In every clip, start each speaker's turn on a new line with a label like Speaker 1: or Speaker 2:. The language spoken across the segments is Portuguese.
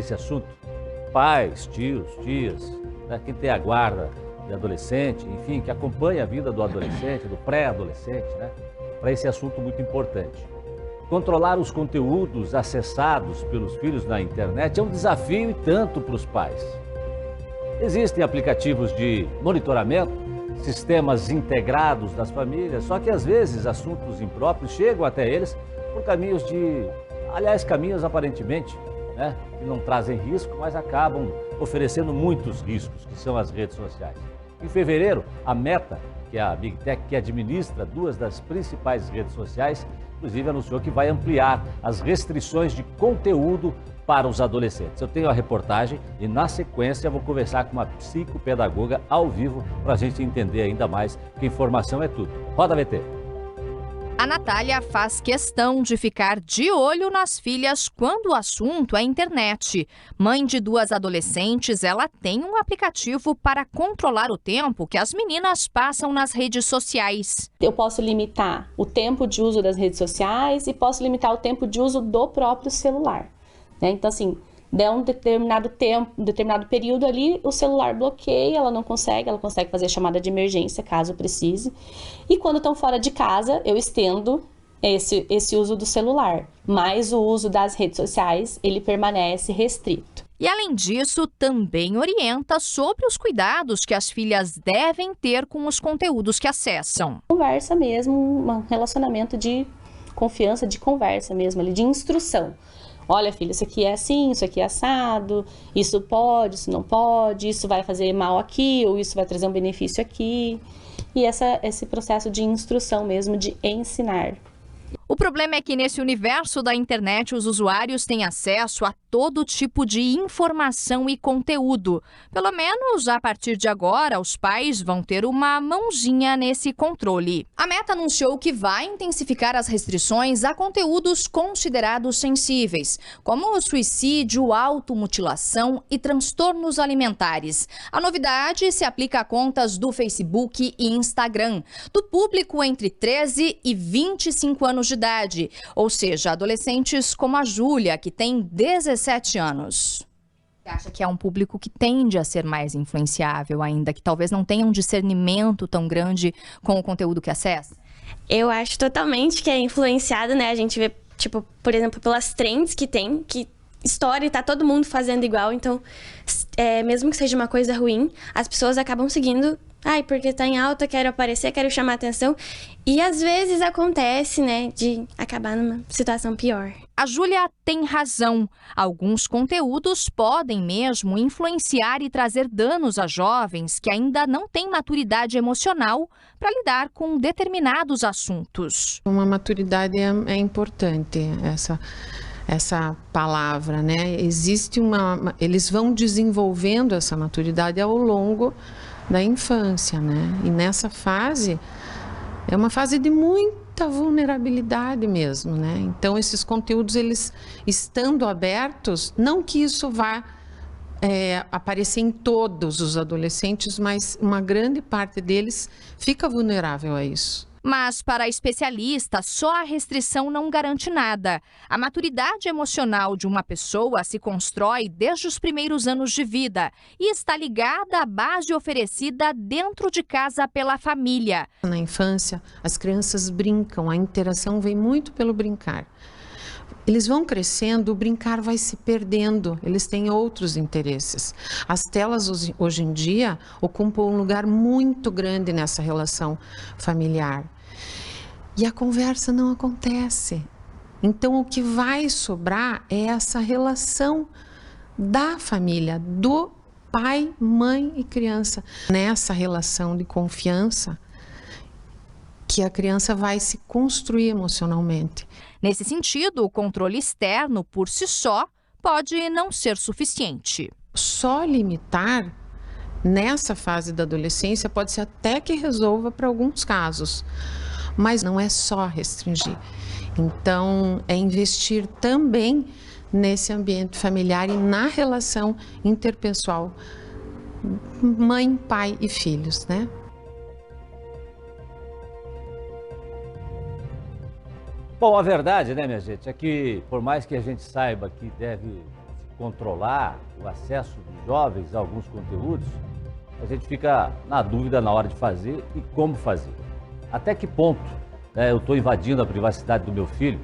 Speaker 1: esse assunto, pais, tios, tias, né, quem tem a guarda de adolescente, enfim, que acompanha a vida do adolescente, do pré-adolescente, né, para esse assunto muito importante. Controlar os conteúdos acessados pelos filhos na internet é um desafio e tanto para os pais. Existem aplicativos de monitoramento, sistemas integrados das famílias, só que às vezes assuntos impróprios chegam até eles por caminhos caminhos aparentemente, né, que não trazem risco, mas acabam oferecendo muitos riscos, que são as redes sociais. Em fevereiro, a Meta, que é a Big Tech que administra duas das principais redes sociais, inclusive anunciou que vai ampliar as restrições de conteúdo para os adolescentes. Eu tenho a reportagem e, na sequência, vou conversar com uma psicopedagoga ao vivo para a gente entender ainda mais, que informação é tudo. Roda, VT.
Speaker 2: A Natália faz questão de ficar de olho nas filhas quando o assunto é internet. Mãe de duas adolescentes, ela tem um aplicativo para controlar o tempo que as meninas passam nas redes sociais.
Speaker 3: Eu posso limitar o tempo de uso das redes sociais e posso limitar o tempo de uso do próprio celular, né? Então, assim, der um determinado tempo, um determinado período ali, o celular bloqueia, ela consegue fazer chamada de emergência, caso precise. E quando estão fora de casa, eu estendo esse uso do celular. Mas o uso das redes sociais, ele permanece restrito.
Speaker 2: E, além disso, também orienta sobre os cuidados que as filhas devem ter com os conteúdos que acessam.
Speaker 3: Conversa mesmo, um relacionamento de confiança, de conversa mesmo, ali, de instrução. Olha, filha, isso aqui é assim, isso aqui é assado, isso pode, isso não pode, isso vai fazer mal aqui, ou isso vai trazer um benefício aqui. E esse processo de instrução mesmo, de ensinar.
Speaker 2: O problema é que nesse universo da internet os usuários têm acesso a todo tipo de informação e conteúdo. Pelo menos a partir de agora, os pais vão ter uma mãozinha nesse controle. A Meta anunciou que vai intensificar as restrições a conteúdos considerados sensíveis, como suicídio, automutilação e transtornos alimentares. A novidade se aplica a contas do Facebook e Instagram, do público entre 13 e 25 anos de idade, ou seja, adolescentes como a Júlia, que tem 17 anos. Você acha que é um público que tende a ser mais influenciável ainda, que talvez não tenha um discernimento tão grande com o conteúdo que acessa?
Speaker 4: Eu acho totalmente que é influenciado, né? A gente vê, tipo, por exemplo, pelas trends que tem, que história e tá todo mundo fazendo igual, então, mesmo que seja uma coisa ruim, as pessoas acabam seguindo. Ai, porque tá em alta, quero aparecer, quero chamar atenção. E às vezes acontece, né, de acabar numa situação pior.
Speaker 2: A Júlia tem razão. Alguns conteúdos podem mesmo influenciar e trazer danos a jovens que ainda não têm maturidade emocional para lidar com determinados assuntos.
Speaker 5: Uma maturidade é importante, essa palavra, né? Eles vão desenvolvendo essa maturidade ao longo da infância, né? E nessa fase, é uma fase de muita vulnerabilidade mesmo, né? Então, esses conteúdos, eles estando abertos, não que isso vá aparecer em todos os adolescentes, mas uma grande parte deles fica vulnerável a isso.
Speaker 2: Mas, para a especialista, só a restrição não garante nada. A maturidade emocional de uma pessoa se constrói desde os primeiros anos de vida e está ligada à base oferecida dentro de casa pela família.
Speaker 5: Na infância, as crianças brincam, a interação vem muito pelo brincar. Eles vão crescendo, o brincar vai se perdendo, eles têm outros interesses. As telas hoje em dia ocupam um lugar muito grande nessa relação familiar. E a conversa não acontece. Então, o que vai sobrar é essa relação da família, do pai, mãe e criança. Nessa relação de confiança que a criança vai se construir emocionalmente.
Speaker 2: Nesse sentido, o controle externo, por si só, pode não ser suficiente.
Speaker 5: Só limitar nessa fase da adolescência pode ser até que resolva para alguns casos, mas não é só restringir. Então, é investir também nesse ambiente familiar e na relação interpessoal, mãe, pai e filhos, né?
Speaker 1: Bom, a verdade, né, minha gente, é que por mais que a gente saiba que deve controlar o acesso dos jovens a alguns conteúdos, a gente fica na dúvida na hora de fazer e como fazer. Até que ponto eu estou invadindo a privacidade do meu filho?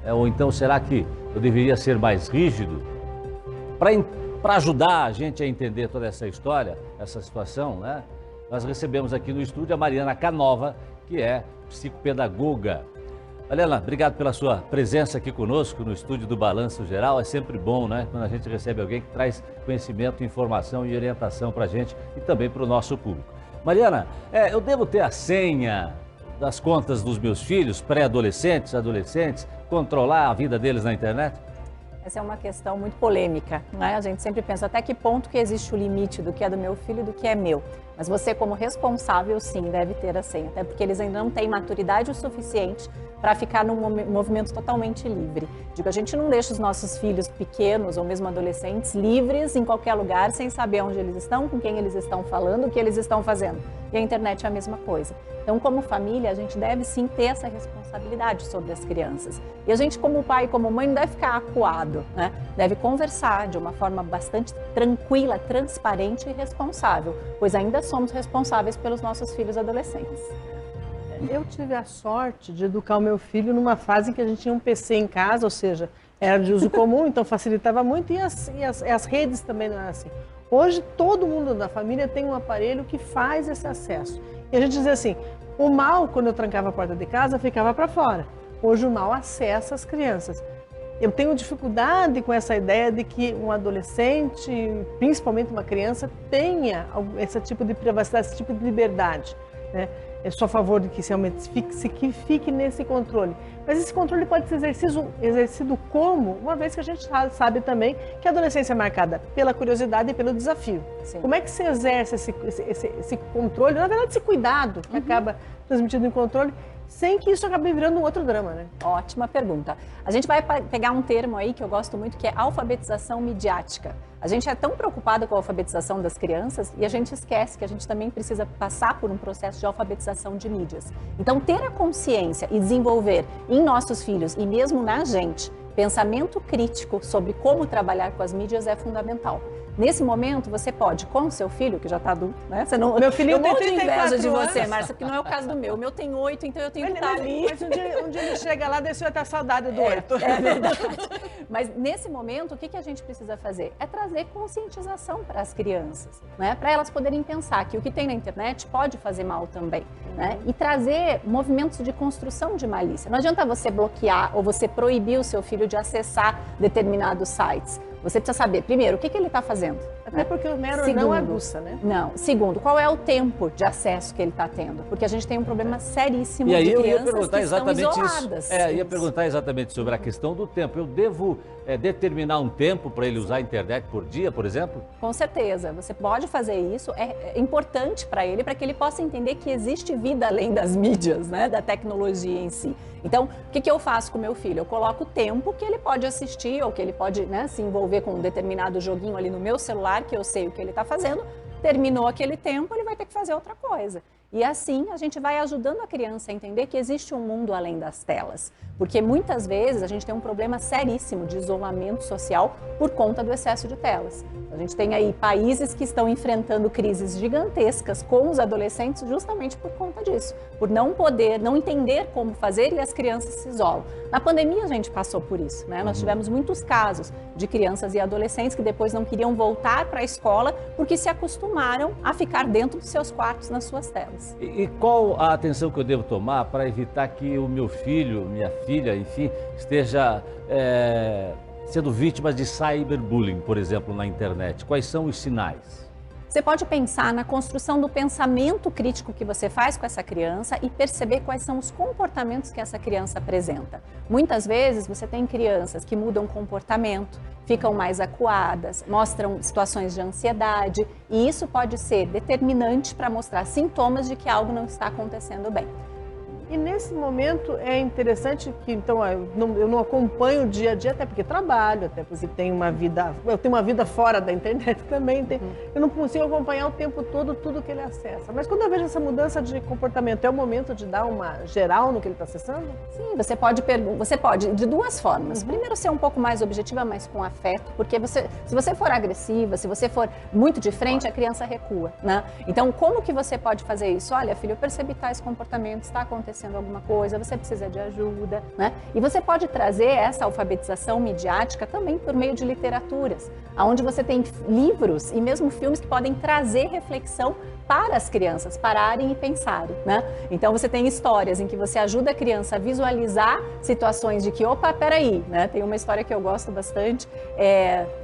Speaker 1: Ou então será que eu deveria ser mais rígido para ajudar a gente a entender toda essa história, essa situação, né? Nós recebemos aqui no estúdio a Mariana Canova, que é psicopedagoga. Mariana, obrigado pela sua presença aqui conosco no estúdio do Balanço Geral. É sempre bom, né, quando a gente recebe alguém que traz conhecimento, informação e orientação para a gente e também para o nosso público. Mariana, eu devo ter a senha das contas dos meus filhos, pré-adolescentes, adolescentes, controlar a vida deles na internet?
Speaker 6: Essa é uma questão muito polêmica, né? A gente sempre pensa até que ponto que existe o limite do que é do meu filho e do que é meu. Mas você, como responsável, sim, deve ter a senha, até porque eles ainda não têm maturidade o suficiente para ficar num movimento totalmente livre. Digo, a gente não deixa os nossos filhos pequenos ou mesmo adolescentes livres em qualquer lugar, sem saber onde eles estão, com quem eles estão falando, o que eles estão fazendo. E a internet é a mesma coisa. Então, como família, a gente deve sim ter essa responsabilidade sobre as crianças. E a gente, como pai e como mãe, não deve ficar acuado, né? Deve conversar de uma forma bastante tranquila, transparente e responsável, pois ainda somos responsáveis pelos nossos filhos adolescentes.
Speaker 7: Eu tive a sorte de educar o meu filho numa fase em que a gente tinha um PC em casa, ou seja, era de uso comum, então facilitava muito, e as redes também não eram assim. Hoje, todo mundo da família tem um aparelho que faz esse acesso. E a gente dizia assim, o mal, quando eu trancava a porta de casa, ficava para fora. Hoje, o mal acessa as crianças. Eu tenho dificuldade com essa ideia de que um adolescente, principalmente uma criança, tenha esse tipo de privacidade, esse tipo de liberdade, né? Eu sou a favor de que que fique nesse controle. Mas esse controle pode ser exercido como? Uma vez que a gente sabe também que a adolescência é marcada pela curiosidade e pelo desafio. Sim. Como é que se exerce esse controle, na verdade esse cuidado que acaba transmitido em controle, sem que isso acabe virando um outro drama, né?
Speaker 6: Ótima pergunta. A gente vai pegar um termo aí que eu gosto muito, que é alfabetização midiática. A gente é tão preocupado com a alfabetização das crianças e a gente esquece que a gente também precisa passar por um processo de alfabetização de mídias. Então, ter a consciência e desenvolver em nossos filhos e mesmo na gente, pensamento crítico sobre como trabalhar com as mídias é fundamental. Nesse momento, você pode, com o seu filho, que já está adulto, né? Você não,
Speaker 7: meu filho tem 34
Speaker 6: inveja de você,
Speaker 7: anos.
Speaker 6: Márcia, porque não é o caso do meu. O meu tem 8, então eu tenho que estar ali.
Speaker 7: Mas um dia ele chega lá, deixa eu ter saudade do 8.
Speaker 6: É verdade. Mas nesse momento, o que a gente precisa fazer? É trazer conscientização para as crianças, né? Para elas poderem pensar que o que tem na internet pode fazer mal também, né? E trazer movimentos de construção de malícia. Não adianta você bloquear ou você proibir o seu filho de acessar determinados sites. Você precisa saber, primeiro, o que ele está fazendo.
Speaker 7: Até porque o mero não aguça, né?
Speaker 6: Não. Segundo, qual é o tempo de acesso que ele está tendo? Porque a gente tem um problema seríssimo de crianças que estão isoladas.
Speaker 1: Ia perguntar exatamente sobre a questão do tempo. Eu devo determinar um tempo para ele usar a internet por dia, por exemplo?
Speaker 6: Com certeza. Você pode fazer isso. É importante para ele, para que ele possa entender que existe vida além das mídias, né? Da tecnologia em si. Então, o que eu faço com o meu filho? Eu coloco o tempo que ele pode assistir ou que ele pode, né, se envolver com um determinado joguinho ali no meu celular, que eu sei o que ele está fazendo. Terminou aquele tempo, ele vai ter que fazer outra coisa. E assim a gente vai ajudando a criança a entender que existe um mundo além das telas. Porque muitas vezes a gente tem um problema seríssimo de isolamento social por conta do excesso de telas. A gente tem aí países que estão enfrentando crises gigantescas com os adolescentes justamente por conta disso. Por não poder, não entender como fazer e as crianças se isolam. Na pandemia a gente passou por isso, né? Nós tivemos muitos casos de crianças e adolescentes que depois não queriam voltar para a escola porque se acostumaram a ficar dentro dos seus quartos nas suas telas.
Speaker 1: E qual a atenção que eu devo tomar para evitar que o meu filho, minha filha, enfim, esteja sendo vítima de cyberbullying, por exemplo, na internet? Quais são os sinais?
Speaker 6: Você pode pensar na construção do pensamento crítico que você faz com essa criança e perceber quais são os comportamentos que essa criança apresenta. Muitas vezes você tem crianças que mudam comportamento, ficam mais acuadas, mostram situações de ansiedade e isso pode ser determinante para mostrar sintomas de que algo não está acontecendo bem.
Speaker 7: E nesse momento é interessante que, então, eu não acompanho o dia a dia, até porque trabalho, até porque tenho uma vida, eu tenho uma vida fora da internet também, eu não consigo acompanhar o tempo todo tudo que ele acessa. Mas quando eu vejo essa mudança de comportamento, é o momento de dar uma geral no que ele está acessando?
Speaker 6: Sim, você pode de duas formas. Primeiro, ser um pouco mais objetiva, mas com afeto, porque se você for agressiva, se você for muito de frente, a criança recua, né? Então, como que você pode fazer isso? Olha, filho, eu percebi tais comportamentos, está acontecendo alguma coisa, você precisa de ajuda, né? E você pode trazer essa alfabetização midiática também por meio de literaturas, onde você tem livros e mesmo filmes que podem trazer reflexão para as crianças pararem e pensarem, né? Então você tem histórias em que você ajuda a criança a visualizar situações de que, opa, peraí, né? Tem uma história que eu gosto bastante,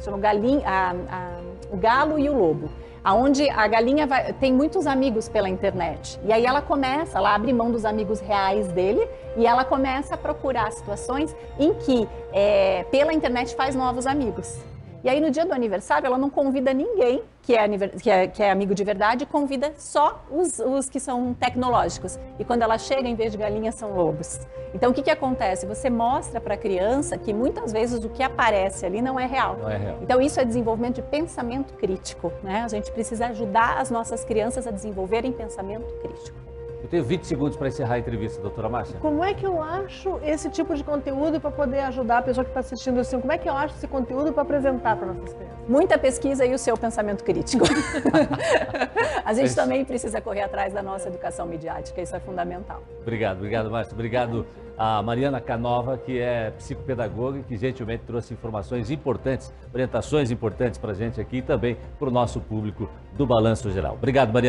Speaker 6: chama O Galo e o Lobo, onde a galinha tem muitos amigos pela internet. E aí ela abre mão dos amigos reais dele e ela começa a procurar situações em que, pela internet, faz novos amigos. E aí, no dia do aniversário, ela não convida ninguém que é amigo de verdade, convida só os que são tecnológicos. E quando ela chega, em vez de galinhas, são lobos. Então, o que acontece? Você mostra para a criança que, muitas vezes, o que aparece ali não é real.
Speaker 1: Não é real.
Speaker 6: Então, isso é desenvolvimento de pensamento crítico, né? A gente precisa ajudar as nossas crianças a desenvolverem pensamento crítico.
Speaker 1: Eu tenho 20 segundos para encerrar a entrevista, doutora Márcia.
Speaker 7: Como é que eu acho esse tipo de conteúdo para poder ajudar a pessoa que está assistindo assim? Como é que eu acho esse conteúdo para apresentar para nossas crianças?
Speaker 6: Muita pesquisa e o seu pensamento crítico. A gente também precisa correr atrás da nossa educação midiática, isso é fundamental.
Speaker 1: Obrigado, Márcia. Obrigado a Mariana Canova, que é psicopedagoga e que gentilmente trouxe informações importantes, orientações importantes para a gente aqui e também para o nosso público do Balanço Geral. Obrigado, Mariana.